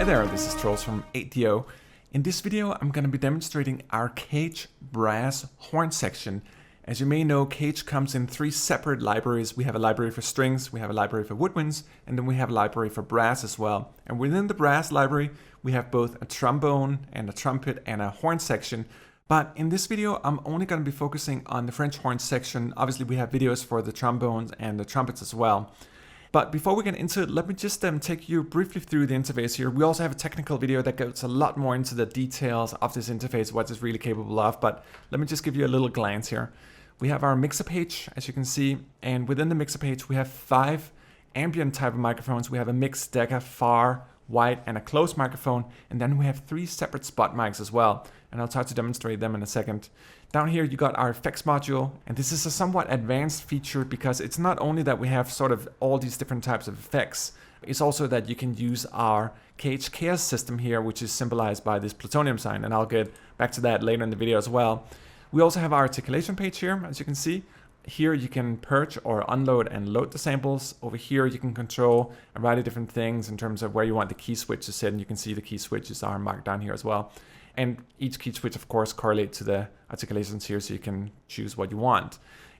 Hi there, this is Troels from ADO. In this video, I'm going to be demonstrating our G.A.N.G brass horn section. As you may know, G.A.N.G comes in three separate libraries. We have a library for strings, we have a library for woodwinds, and then we have a library for brass as well. And within the brass library, we have both a trombone and a trumpet and a horn section. But in this video, I'm only going to be focusing on the French horn section. Obviously, we have videos for the trombones and the trumpets as well. But before we get into it, let me just take you briefly through the interface here. We also have a technical video that goes a lot more into the details of this interface, what it's really capable of. But let me just give you a little glance here. We have our mixer page, as you can see. And within the mixer page, we have 5 ambient type of microphones. We have a mixed, Decca, far, wide, and a closed microphone. And then we have 3 separate spot mics as well. And I'll try to demonstrate them in a second. Down here, you got our effects module. And this is a somewhat advanced feature because it's not only that we have sort of all these different types of effects, it's also that you can use our G.A.N.G chaos system here, which is symbolized by this plutonium sign. And I'll get back to that later in the video as well. We also have our articulation page here, as you can see. Here you can purge or unload and load the samples. Over here you can control a variety of different things in terms of where you want the key switch to sit, and you can see the key switches are marked down here as well. And each key switch, of course, correlates to the articulations here, so you can choose what you want.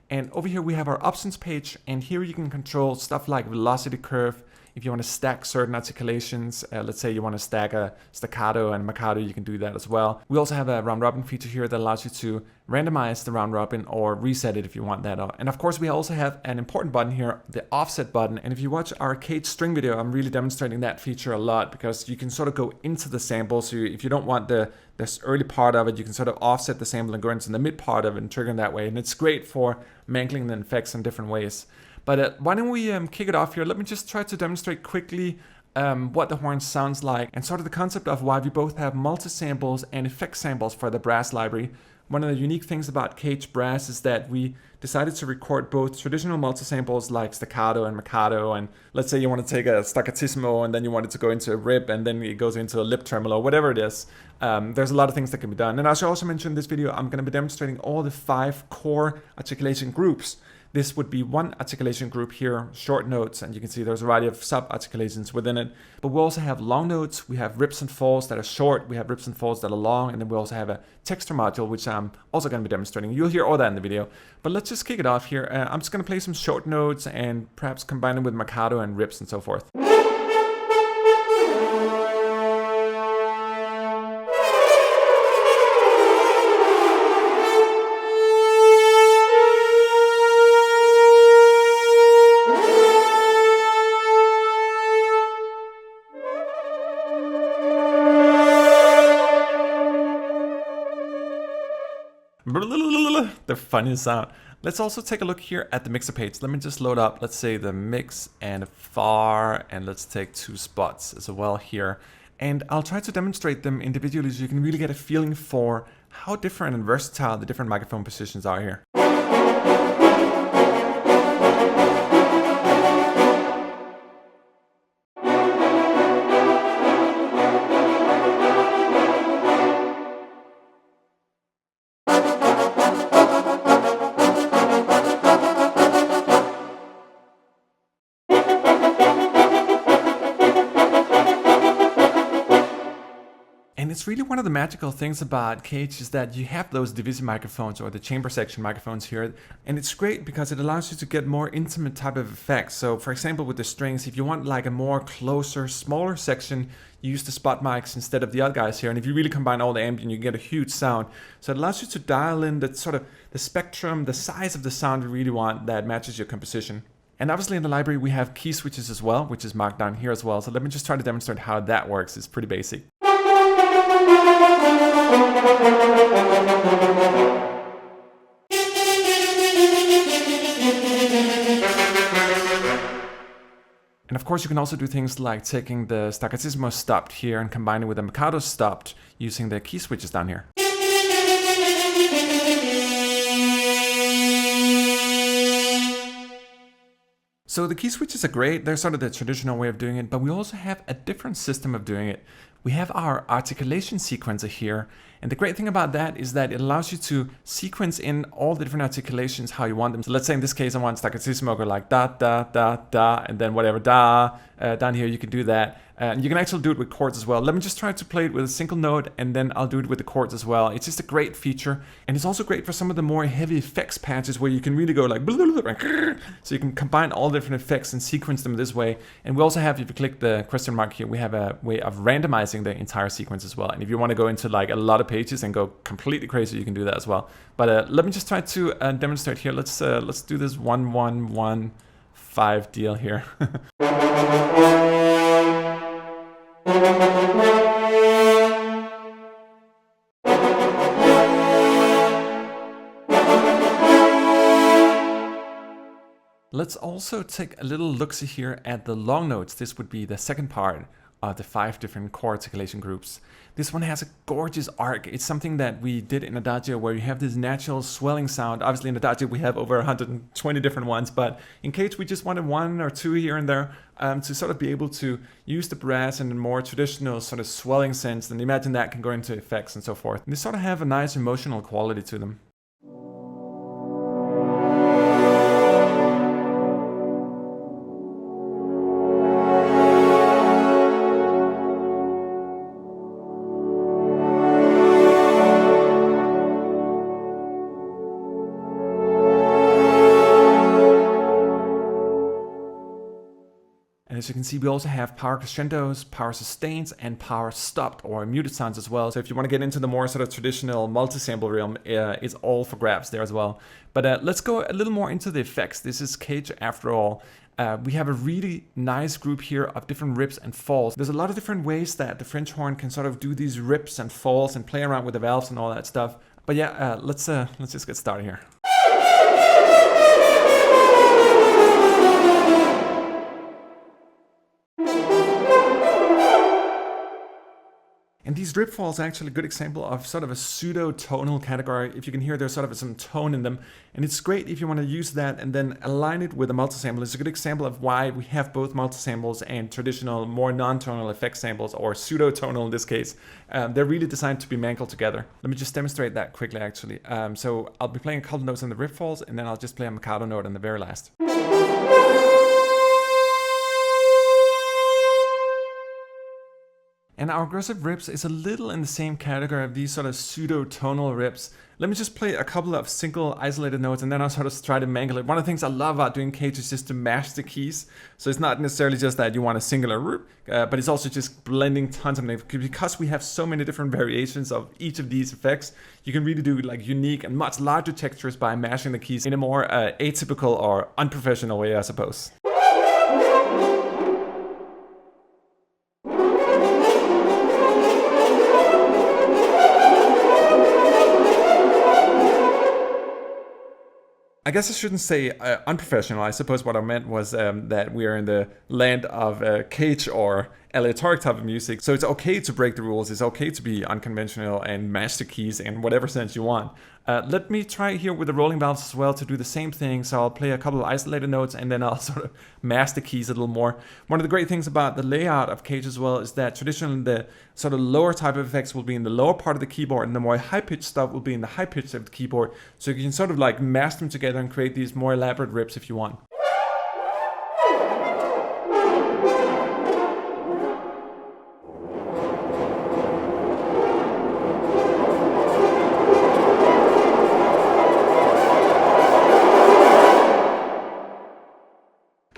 And over here we have our options page, and here you can control stuff like velocity curve. If you want to stack certain articulations, let's say you want to stack a staccato and maccato, you can do that as well. We also have a round robin feature here that allows you to randomize the round robin or reset it if you want that. And of course, we also have an important button here, the offset button. And if you watch our G.A.N.G string video, I'm really demonstrating that feature a lot because you can sort of go into the sample. So if you don't want this early part of it, you can sort of offset the sample and go into the mid part of it and trigger in that way. And it's great for mangling the effects in different ways. But why don't we kick it off here? Let me just try to demonstrate quickly what the horn sounds like and sort of the concept of why we both have multi-samples and effect samples for the brass library. One of the unique things about G.A.N.G brass is that we decided to record both traditional multi-samples like staccato and maccato, and let's say you want to take a staccatissimo and then you want it to go into a rip and then it goes into a lip tremolo, whatever it is. There's a lot of things that can be done. And as I also mentioned in this video, I'm going to be demonstrating all the 5 core articulation groups. This would be one articulation group here, short notes, and you can see there's a variety of sub-articulations within it. But we also have long notes, we have rips and falls that are short, we have rips and falls that are long, and then we also have a texture module, which I'm also going to be demonstrating. You'll hear all that in the video. But let's just kick it off here. I'm just going to play some short notes and perhaps combine them with maccato and rips and so forth. The funny sound. Let's also take a look here at the mixer page. Let me just load up, let's say the mix and far, and let's take 2 spots as well here. And I'll try to demonstrate them individually so you can really get a feeling for how different and versatile the different microphone positions are here. And it's really one of the magical things about G.A.N.G is that you have those Divisi microphones or the chamber section microphones here. And it's great because it allows you to get more intimate type of effects. So for example, with the strings, if you want like a more closer, smaller section, you use the spot mics instead of the other guys here. And if you really combine all the ambient, you get a huge sound. So it allows you to dial in the sort of the spectrum, the size of the sound you really want that matches your composition. And obviously in the library, we have key switches as well, which is marked down here as well. So let me just try to demonstrate how that works. It's pretty basic. And of course, you can also do things like taking the staccatissimo stopped here and combining with the maccato stopped using the key switches down here. So the key switches are great. They're sort of the traditional way of doing it, but we also have a different system of doing it. we have our articulation sequencer here. And the great thing about that is that it allows you to sequence in all the different articulations how you want them. So let's say in this case I want staccatissimo go like da, da, da, da, and then whatever da. Down here you can do that. And you can actually do it with chords as well. Let me just try to play it with a single note, and then I'll do it with the chords as well. It's just a great feature. And it's also great for some of the more heavy effects patches where you can really go like, so you can combine all different effects and sequence them this way. And we also have, if you click the question mark here, we have a way of randomizing the entire sequence as well. And if you want to go into like a lot of pages and go completely crazy, you can do that as well. But let me just try to demonstrate here. Let's do this 1-1-1-5 deal here. Let's also take a little look-see here at the long notes. This would be the second part of the 5 different chord articulation groups. This one has a gorgeous arc. It's something that we did in Adagio where you have this natural swelling sound. Obviously in Adagio we have over 120 different ones, but in Cage we just wanted 1 or 2 here and there to sort of be able to use the brass in a more traditional sort of swelling sense. And imagine that can go into effects and so forth. And they sort of have a nice emotional quality to them. And as you can see, we also have power crescendos, power sustains, and power stopped or muted sounds as well. So if you want to get into the more sort of traditional multi-sample realm, it's all for grabs there as well. But let's go a little more into the effects. This is Cage after all. We have a really nice group here of different rips and falls. There's a lot of different ways that the French horn can sort of do these rips and falls and play around with the valves and all that stuff. But yeah, let's just get started here. And these rip falls are actually a good example of sort of a pseudo-tonal category. If you can hear, there's sort of some tone in them. And it's great if you want to use that and then align it with a multisample. It's a good example of why we have both multisamples and traditional, more non-tonal effect samples, or pseudo-tonal in this case. They're really designed to be mangled together. Let me just demonstrate that quickly, actually. So I'll be playing a couple notes on the rip falls, and then I'll just play a Mikado note on the very last. And our aggressive rips is a little in the same category of these sort of pseudo-tonal rips. Let me just play a couple of single isolated notes and then I'll sort of try to mangle it. One of the things I love about doing Cage is just to mash the keys. So it's not necessarily just that you want a singular rip, but it's also just blending tons of them. Because we have so many different variations of each of these effects, you can really do like unique and much larger textures by mashing the keys in a more atypical or unprofessional way, I suppose. I guess I shouldn't say unprofessional. I suppose what I meant was that we are in the land of Cage or aleatoric type of music. So it's okay to break the rules. It's okay to be unconventional and mash the keys in whatever sense you want. Let me try here with the rolling valves as well to do the same thing. So I'll play a couple of isolated notes and then I'll sort of mash the keys a little more. One of the great things about the layout of Cage as well is that traditionally the sort of lower type of effects will be in the lower part of the keyboard and the more high-pitched stuff will be in the high-pitched of the keyboard. So you can sort of like mash them together and create these more elaborate rips if you want.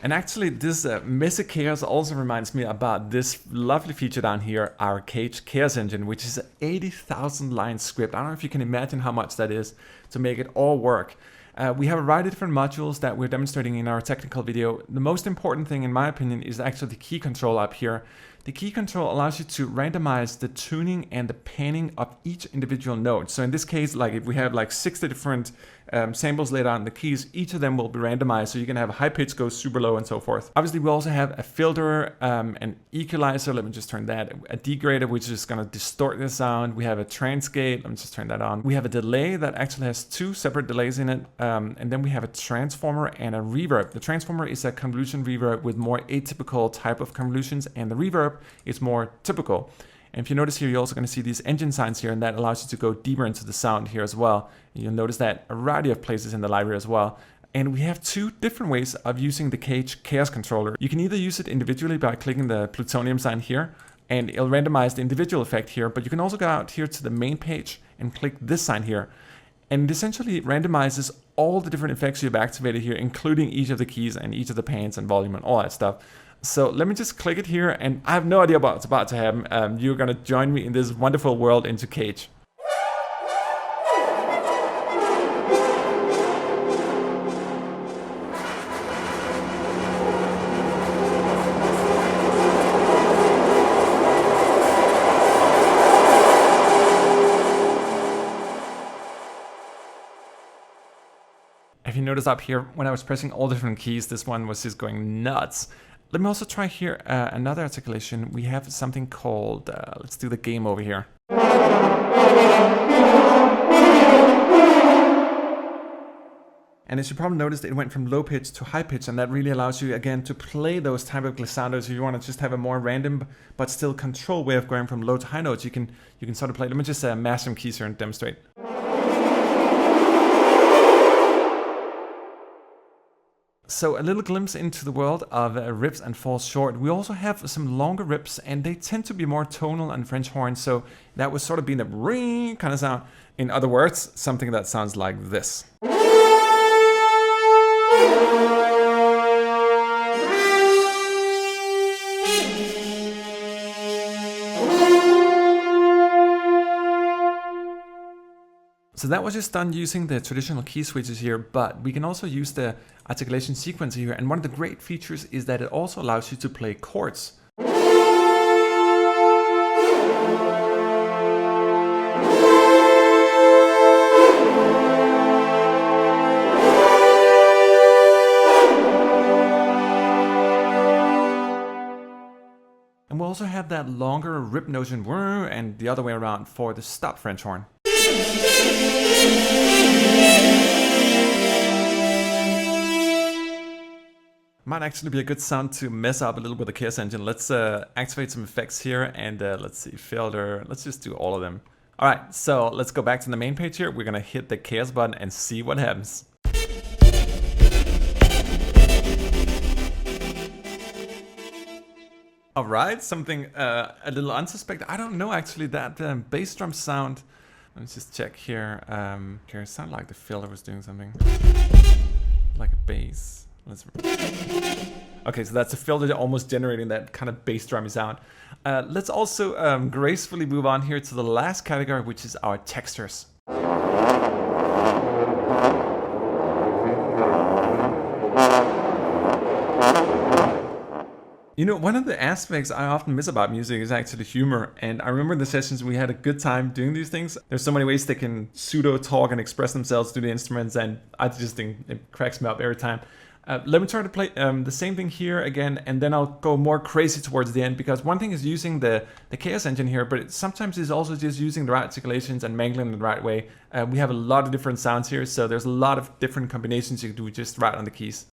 And actually this messy chaos also reminds me about this lovely feature down here, our Cage Chaos Engine, which is an 80,000 line script. I don't know if you can imagine how much that is to make it all work. We have a variety of different modules that we're demonstrating in our technical video. The most important thing in my opinion is actually the key control up here. The key control allows you to randomize the tuning and the panning of each individual note. So in this case, like if we have like 60 different samples laid out in the keys, each of them will be randomized. So you can have a high pitch go super low and so forth. Obviously, we also have a filter, an equalizer. Let me just turn that. A degrader, which is going to distort the sound. We have a transgate. Let me just turn that on. We have a delay that actually has 2 separate delays in it. And then we have a transformer and a reverb. The transformer is a convolution reverb with more atypical type of convolutions, and the reverb is more typical. And if you notice here, you're also going to see these engine signs here, and that allows you to go deeper into the sound here as well. And you'll notice that a variety of places in the library as well. And we have two different ways of using the Cage Chaos Controller. You can either use it individually by clicking the plutonium sign here, and it'll randomize the individual effect here, but you can also go out here to the main page and click this sign here. And it essentially randomizes all the different effects you've activated here, including each of the keys and each of the pans and volume and all that stuff. So let me just click it here, and I have no idea what's about to happen. You're gonna join me in this wonderful world into Cage. If you notice up here, when I was pressing all different keys, this one was just going nuts. Let me also try here another articulation. We have something called, let's do the game over here. And as you probably noticed, it went from low pitch to high pitch, and that really allows you, again, to play those type of glissandos. If you want to just have a more random but still controlled way of going from low to high notes, you can sort of play. Let me just mash some keys here and demonstrate. So a little glimpse into the world of rips and falls short. We also have some longer rips, and they tend to be more tonal and French horn. So that was sort of being the ring kind of sound. In other words, something that sounds like this. So that was just done using the traditional key switches here, but we can also use the Articulation Sequencer here. And one of the great features is that it also allows you to play chords. And we'll also have that longer rip notion and the other way around for the stop French horn. Might actually be a good sound to mess up a little with the Chaos Engine. Let's activate some effects here, and let's see, filter. Let's just do all of them. All right, so let's go back to the main page here. We're gonna hit the Chaos button and see what happens. All right, something a little unsuspected. I don't know actually that bass drum sound. Let's just check here. Here, it sounded like the filter was doing something like a bass. Okay, so that's a filter almost generating that kind of bass drummy sound. Let's also gracefully move on here to the last category, which is our textures. You know, one of the aspects I often miss about music is actually humor. And I remember in the sessions we had a good time doing these things. There's so many ways they can pseudo talk and express themselves through the instruments, and I just think it cracks me up every time. Let me try to play the same thing here again, and then I'll go more crazy towards the end, because one thing is using the Chaos Engine here, but sometimes it's also just using the right articulations and mangling it the right way. We have a lot of different sounds here, so there's a lot of different combinations you can do just right on the keys.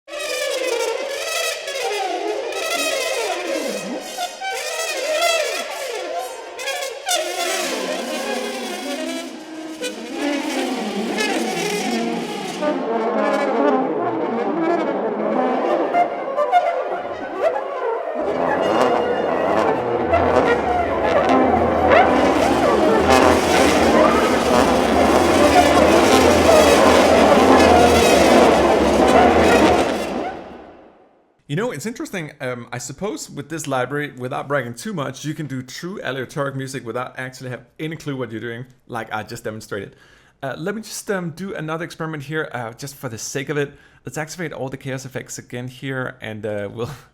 You know, it's interesting. I suppose with this library, without bragging too much, you can do true aleatoric music without actually have any clue what you're doing, like I just demonstrated. Let me just do another experiment here, just for the sake of it. Let's activate all the chaos effects again here, and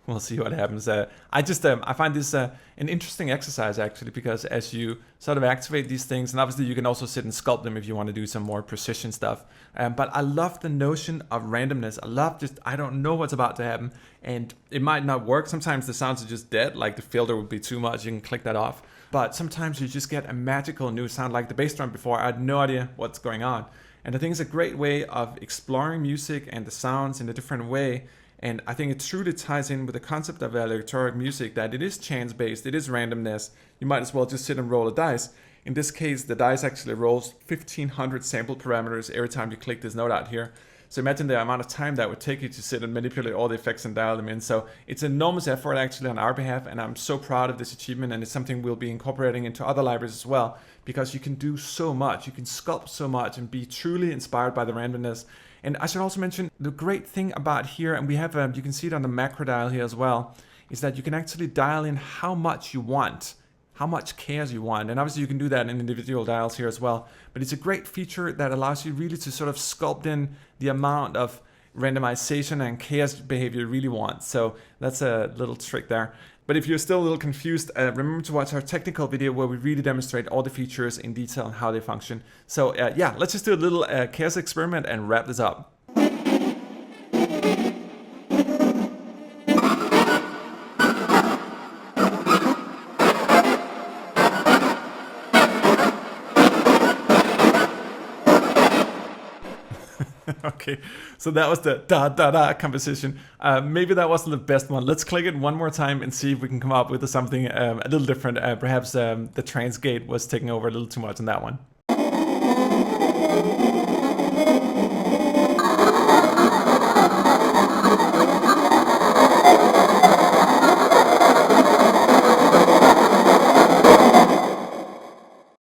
we'll see what happens. I find this an interesting exercise actually, because as you sort of activate these things, and obviously you can also sit and sculpt them if you want to do some more precision stuff. But I love the notion of randomness. I love I don't know what's about to happen, and it might not work. Sometimes the sounds are just dead, like the filter would be too much. You can click that off. But sometimes you just get a magical new sound, like the bass drum before. I had no idea what's going on. And I think it's a great way of exploring music and the sounds in a different way. And I think it truly ties in with the concept of aleatoric music, that it is chance based, it is randomness. You might as well just sit and roll a dice. In this case, the dice actually rolls 1500 sample parameters every time you click this note out here. So imagine the amount of time that would take you to sit and manipulate all the effects and dial them in. So it's an enormous effort actually on our behalf, and I'm so proud of this achievement, and it's something we'll be incorporating into other libraries as well, because you can do so much, you can sculpt so much and be truly inspired by the randomness. And I should also mention the great thing about here, and we have, you can see it on the macro dial here as well, is that you can actually dial in how much you want, how much chaos you want. And obviously you can do that in individual dials here as well. But it's a great feature that allows you really to sort of sculpt in the amount of randomization and chaos behavior you really want. So that's a little trick there. But if you're still a little confused, remember to watch our technical video where we really demonstrate all the features in detail and how they function. So yeah, let's just do a little chaos experiment and wrap this up. Okay, so that was the da-da-da composition. Maybe that wasn't the best one. Let's click it one more time and see if we can come up with something a little different. Perhaps the trans gate was taking over a little too much on that one.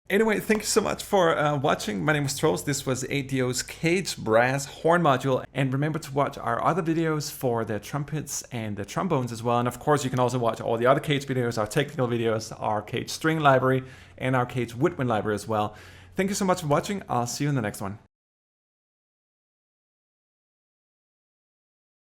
Anyway, thank you so much for watching. My name is Troels. This was ADO's Cage Brass Horn Module. And remember to watch our other videos for the trumpets and the trombones as well. And of course, you can also watch all the other Cage videos, our technical videos, our Cage string library, and our Cage woodwind library as well. Thank you so much for watching. I'll see you in the next one.